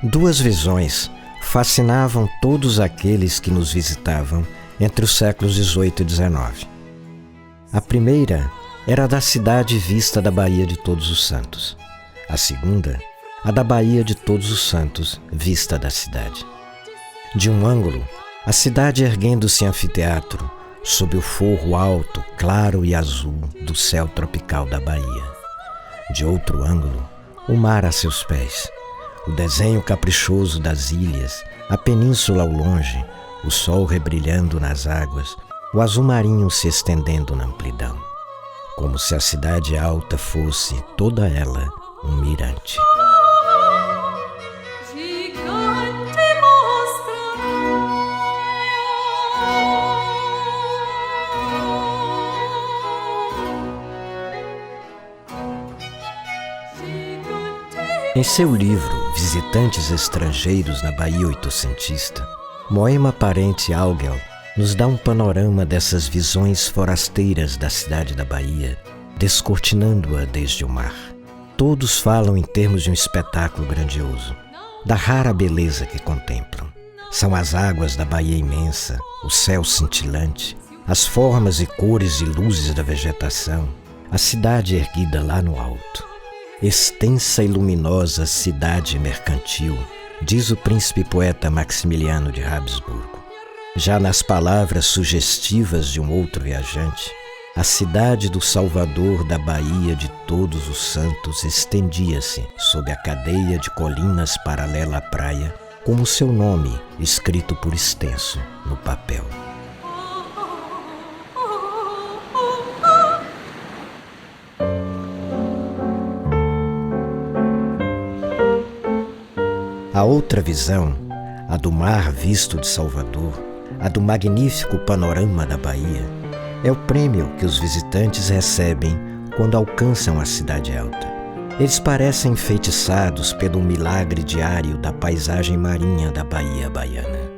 Duas visões fascinavam todos aqueles que nos visitavam entre os séculos XVIII e XIX. A primeira era a da cidade vista da Baía de Todos os Santos. A segunda, a da Baía de Todos os Santos, vista da cidade. De um ângulo, a cidade erguendo-se em anfiteatro, sob o forro alto, claro e azul do céu tropical da Bahia. De outro ângulo, o mar a seus pés, o desenho caprichoso das ilhas, a península ao longe, o sol rebrilhando nas águas, o azul marinho se estendendo na amplidão, como se a cidade alta fosse, toda ela, um mirante. Em seu livro Visitantes Estrangeiros na Bahia Oitocentista, Moema Parente Augel nos dá um panorama dessas visões forasteiras da cidade da Bahia, descortinando-a desde o mar. Todos falam em termos de um espetáculo grandioso, da rara beleza que contemplam. São as águas da Bahia imensa, o céu cintilante, as formas e cores e luzes da vegetação, a cidade erguida lá no alto. Extensa e luminosa cidade mercantil, diz o príncipe poeta Maximiliano de Habsburgo. Já nas palavras sugestivas de um outro viajante, a cidade do Salvador da Baía de Todos os Santos estendia-se sob a cadeia de colinas paralela à praia, como seu nome escrito por extenso no papel. A outra visão, a do mar visto de Salvador, a do magnífico panorama da Bahia, é o prêmio que os visitantes recebem quando alcançam a cidade alta. Eles parecem enfeitiçados pelo milagre diário da paisagem marinha da Bahia baiana.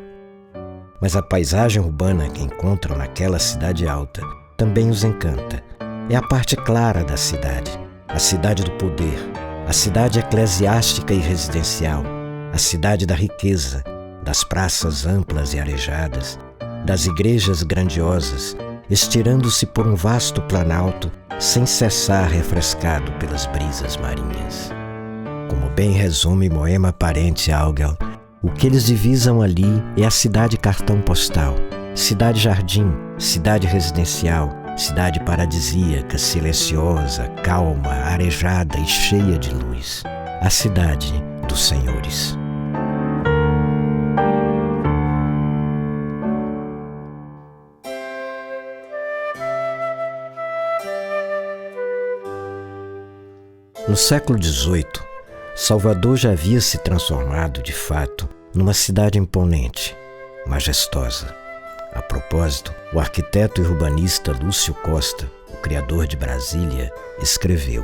Mas a paisagem urbana que encontram naquela cidade alta também os encanta. É a parte clara da cidade, a cidade do poder, a cidade eclesiástica e residencial, a cidade da riqueza, das praças amplas e arejadas, das igrejas grandiosas, estirando-se por um vasto planalto, sem cessar refrescado pelas brisas marinhas. Como bem resume Moema Parente Augel, o que eles divisam ali é a cidade cartão postal, cidade jardim, cidade residencial, cidade paradisíaca, silenciosa, calma, arejada e cheia de luz, a cidade dos senhores. No século XVIII, Salvador já havia se transformado, de fato, numa cidade imponente, majestosa. A propósito, o arquiteto e urbanista Lúcio Costa, o criador de Brasília, escreveu: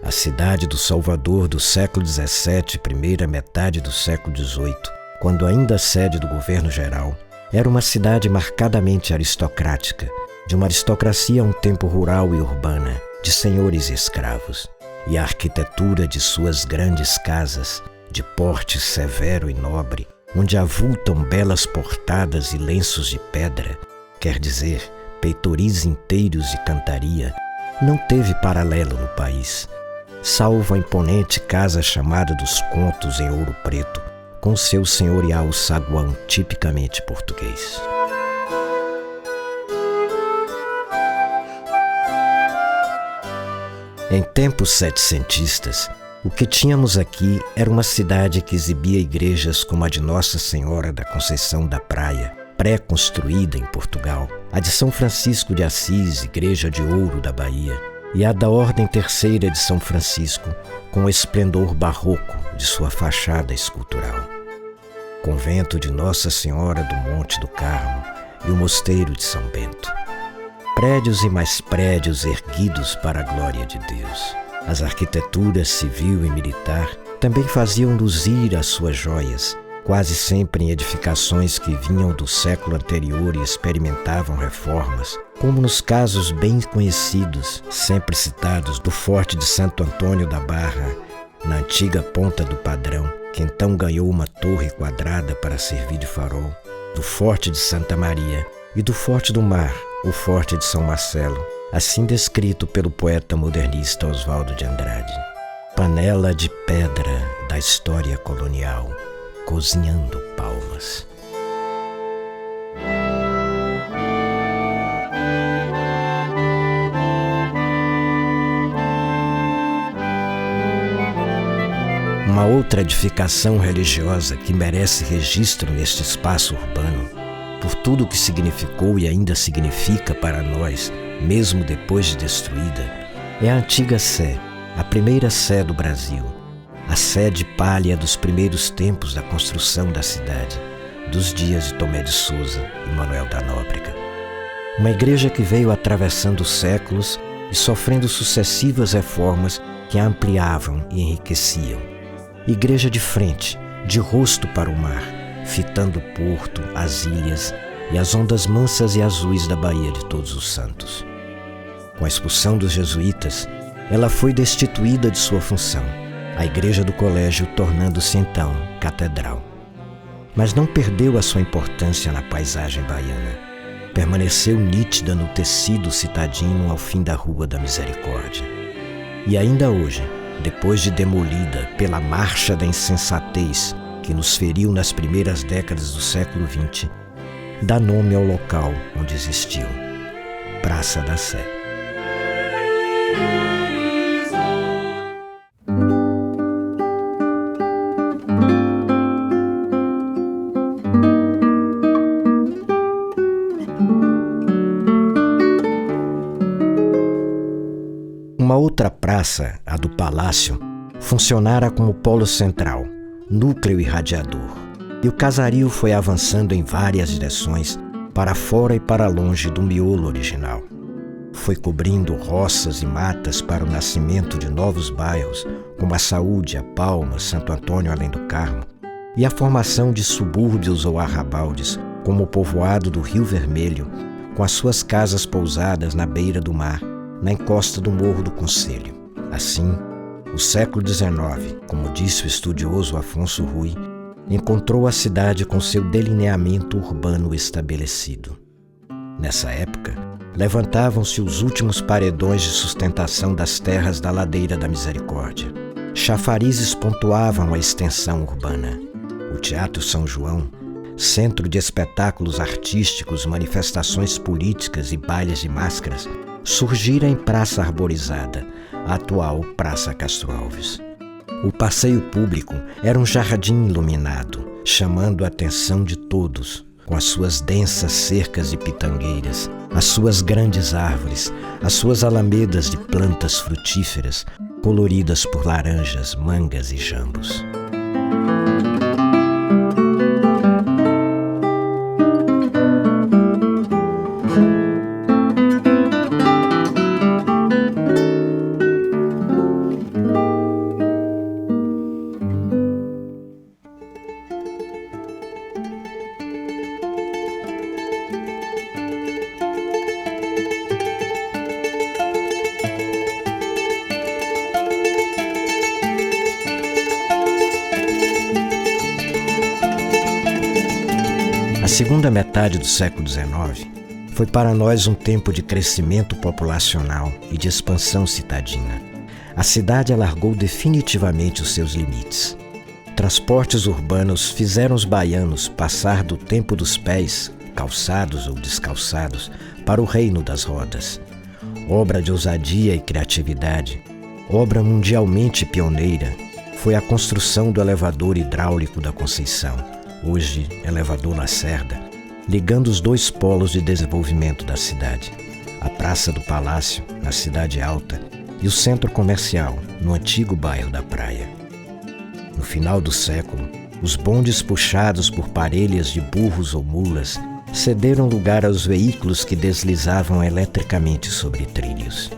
a cidade do Salvador do século XVII e primeira metade do século XVIII, quando ainda sede do governo geral, era uma cidade marcadamente aristocrática, de uma aristocracia a um tempo rural e urbana, de senhores e escravos. E a arquitetura de suas grandes casas, de porte severo e nobre, onde avultam belas portadas e lenços de pedra, quer dizer, peitoris inteiros e cantaria, não teve paralelo no país, salvo a imponente casa chamada dos Contos em Ouro Preto, com seu senhorial saguão tipicamente português. Em tempos setecentistas, o que tínhamos aqui era uma cidade que exibia igrejas como a de Nossa Senhora da Conceição da Praia, pré-construída em Portugal, a de São Francisco de Assis, Igreja de Ouro da Bahia, e a da Ordem Terceira de São Francisco, com o esplendor barroco de sua fachada escultural. Convento de Nossa Senhora do Monte do Carmo e o Mosteiro de São Bento. Prédios e mais prédios erguidos para a glória de Deus. As arquiteturas civil e militar também faziam luzir as suas joias, quase sempre em edificações que vinham do século anterior e experimentavam reformas, como nos casos bem conhecidos, sempre citados, do Forte de Santo Antônio da Barra, na antiga Ponta do Padrão, que então ganhou uma torre quadrada para servir de farol, do Forte de Santa Maria e do Forte do Mar, o Forte de São Marcelo, assim descrito pelo poeta modernista Oswaldo de Andrade. Panela de pedra da história colonial, cozinhando palmas. Uma outra edificação religiosa que merece registro neste espaço urbano, por tudo o que significou e ainda significa para nós, mesmo depois de destruída, é a antiga Sé, a primeira Sé do Brasil, a sede pálea dos primeiros tempos da construção da cidade, dos dias de Tomé de Souza e Manuel da Nóbrega. Uma igreja que veio atravessando séculos e sofrendo sucessivas reformas que a ampliavam e enriqueciam. Igreja de frente, de rosto para o mar, fitando o porto, as ilhas e as ondas mansas e azuis da Baía de Todos os Santos. Com a expulsão dos jesuítas, ela foi destituída de sua função, a igreja do colégio tornando-se então catedral. Mas não perdeu a sua importância na paisagem baiana. Permaneceu nítida no tecido citadino ao fim da Rua da Misericórdia. E ainda hoje, depois de demolida pela marcha da insensatez que nos feriu nas primeiras décadas do século XX, dá nome ao local onde existiu, Praça da Sé. Uma outra praça, a do Palácio, funcionara como polo central, núcleo irradiador, e o casario foi avançando em várias direções, para fora e para longe do miolo original. Foi cobrindo roças e matas para o nascimento de novos bairros, como a Saúde, a Palma, Santo Antônio além do Carmo, e a formação de subúrbios ou arrabaldes, como o povoado do Rio Vermelho, com as suas casas pousadas na beira do mar, na encosta do Morro do Conselho. Assim, o século XIX, como disse o estudioso Afonso Rui, encontrou a cidade com seu delineamento urbano estabelecido. Nessa época, levantavam-se os últimos paredões de sustentação das terras da ladeira da Misericórdia. Chafarizes pontuavam a extensão urbana. O Teatro São João, centro de espetáculos artísticos, manifestações políticas e bailes de máscaras, surgira em Praça Arborizada, a atual Praça Castro Alves. O passeio público era um jardim iluminado, chamando a atenção de todos, com as suas densas cercas de pitangueiras, as suas grandes árvores, as suas alamedas de plantas frutíferas, coloridas por laranjas, mangas e jambos. A segunda metade do século XIX foi para nós um tempo de crescimento populacional e de expansão citadina. A cidade alargou definitivamente os seus limites. Transportes urbanos fizeram os baianos passar do tempo dos pés, calçados ou descalçados, para o reino das rodas. Obra de ousadia e criatividade, obra mundialmente pioneira, foi a construção do elevador hidráulico da Conceição, hoje elevador Lacerda, ligando os dois polos de desenvolvimento da cidade, a Praça do Palácio, na Cidade Alta, e o centro comercial, no antigo bairro da Praia. No final do século, os bondes puxados por parelhas de burros ou mulas cederam lugar aos veículos que deslizavam eletricamente sobre trilhos.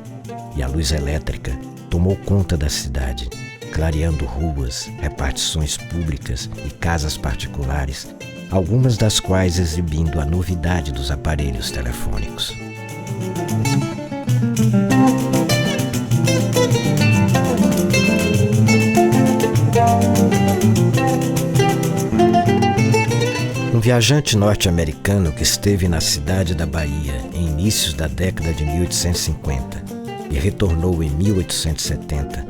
E a luz elétrica tomou conta da cidade, clareando ruas, repartições públicas e casas particulares, algumas das quais exibindo a novidade dos aparelhos telefônicos. viajante norte-americano que esteve na cidade da Bahia em inícios da década de 1850 e retornou em 1870,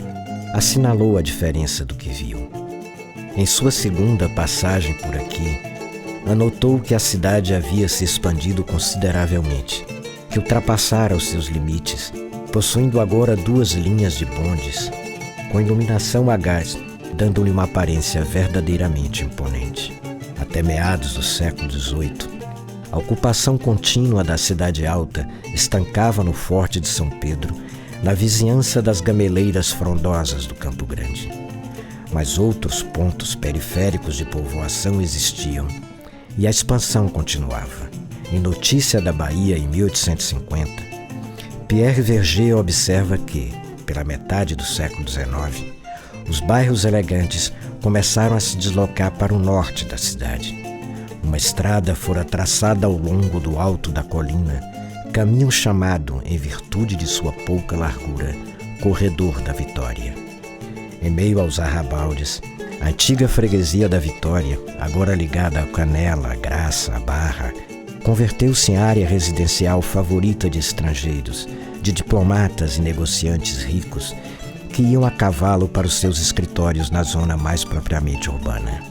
assinalou a diferença do que viu. Em sua segunda passagem por aqui, anotou que a cidade havia se expandido consideravelmente, que ultrapassara os seus limites, possuindo agora 2 linhas de bondes, com iluminação a gás, dando-lhe uma aparência verdadeiramente imponente. Até meados do século XVIII, a ocupação contínua da Cidade Alta estancava no Forte de São Pedro, na vizinhança das gameleiras frondosas do Campo Grande. Mas outros pontos periféricos de povoação existiam, e a expansão continuava. Em Notícia da Bahia, em 1850, Pierre Verger observa que, pela metade do século XIX, os bairros elegantes começaram a se deslocar para o norte da cidade. Uma estrada fora traçada ao longo do alto da colina, caminho chamado, em virtude de sua pouca largura, Corredor da Vitória. Em meio aos arrabaldes, a antiga freguesia da Vitória, agora ligada a Canela, a Graça, a Barra, converteu-se em área residencial favorita de estrangeiros, de diplomatas e negociantes ricos que iam a cavalo para os seus escritórios na zona mais propriamente urbana.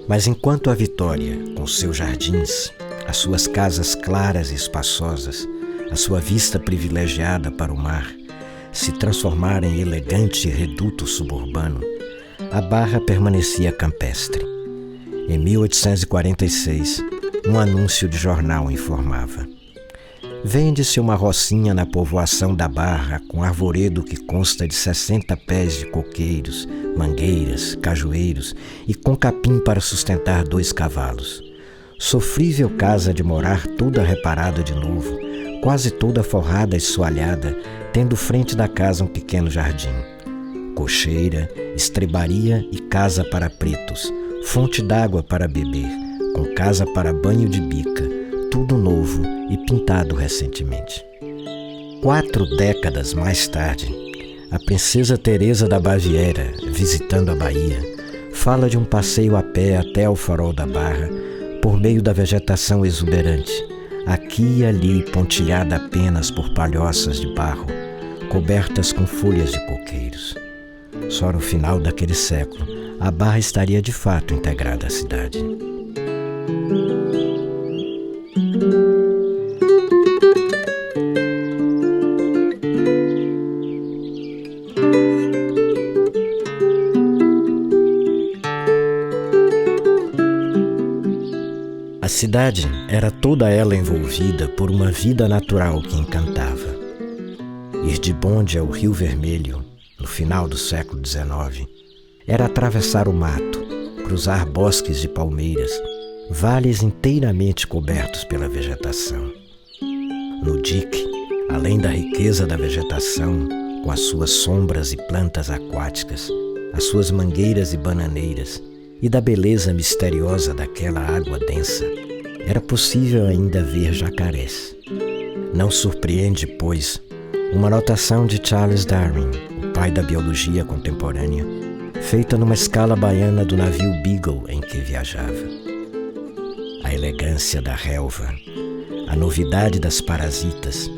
Mas enquanto a Vitória, com seus jardins, as suas casas claras e espaçosas, a sua vista privilegiada para o mar, se transformara em elegante reduto suburbano, a Barra permanecia campestre. Em 1846, um anúncio de jornal informava: vende-se uma rocinha na povoação da Barra com arvoredo que consta de 60 pés de coqueiros, mangueiras, cajueiros e com capim para sustentar 2 cavalos. Sofrível casa de morar toda reparada de novo, quase toda forrada e soalhada, tendo frente da casa um pequeno jardim. Cocheira, estrebaria e casa para pretos, fonte d'água para beber, com casa para banho de bica, tudo novo e pintado recentemente. 4 décadas mais tarde, a princesa Teresa da Baviera, visitando a Bahia, fala de um passeio a pé até o farol da Barra, por meio da vegetação exuberante, aqui e ali pontilhada apenas por palhoças de barro, cobertas com folhas de coqueiros. Só no final daquele século, a Barra estaria de fato integrada à cidade. A cidade era toda ela envolvida por uma vida natural que encantava. Ir de bonde ao Rio Vermelho, no final do século XIX, era atravessar o mato, cruzar bosques de palmeiras, vales inteiramente cobertos pela vegetação. No dique, além da riqueza da vegetação, com as suas sombras e plantas aquáticas, as suas mangueiras e bananeiras, e da beleza misteriosa daquela água densa, era possível ainda ver jacarés. Não surpreende, pois, uma anotação de Charles Darwin, o pai da biologia contemporânea, feita numa escala baiana do navio Beagle em que viajava. A elegância da relva, a novidade das parasitas,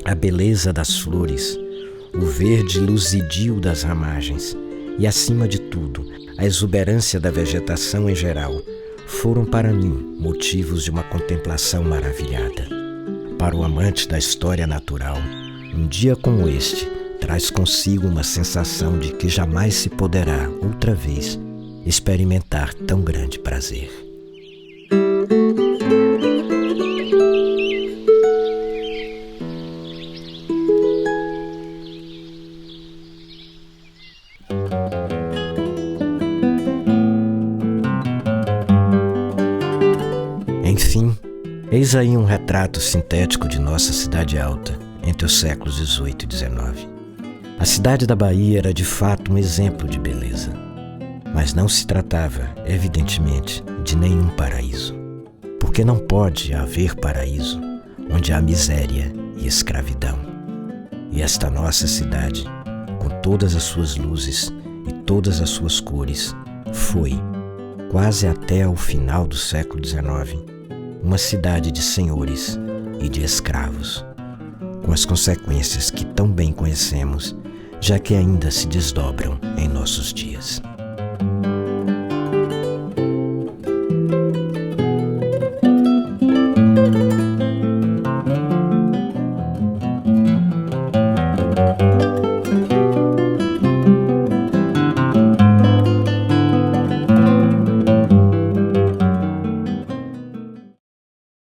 a beleza das flores, o verde luzidio das ramagens e, acima de tudo, a exuberância da vegetação em geral foram para mim motivos de uma contemplação maravilhada. Para o amante da história natural, um dia como este traz consigo uma sensação de que jamais se poderá, outra vez, experimentar tão grande prazer. Enfim, eis aí um retrato sintético de nossa Cidade Alta entre os séculos XVIII e XIX. A cidade da Bahia era de fato um exemplo de beleza, mas não se tratava, evidentemente, de nenhum paraíso, porque porque não pode haver paraíso onde há miséria e escravidão. E esta nossa cidade, com todas as suas luzes e todas as suas cores, foi, quase até ao final do século XIX, uma cidade de senhores e de escravos, com as consequências que tão bem conhecemos, já que ainda se desdobram em nossos dias.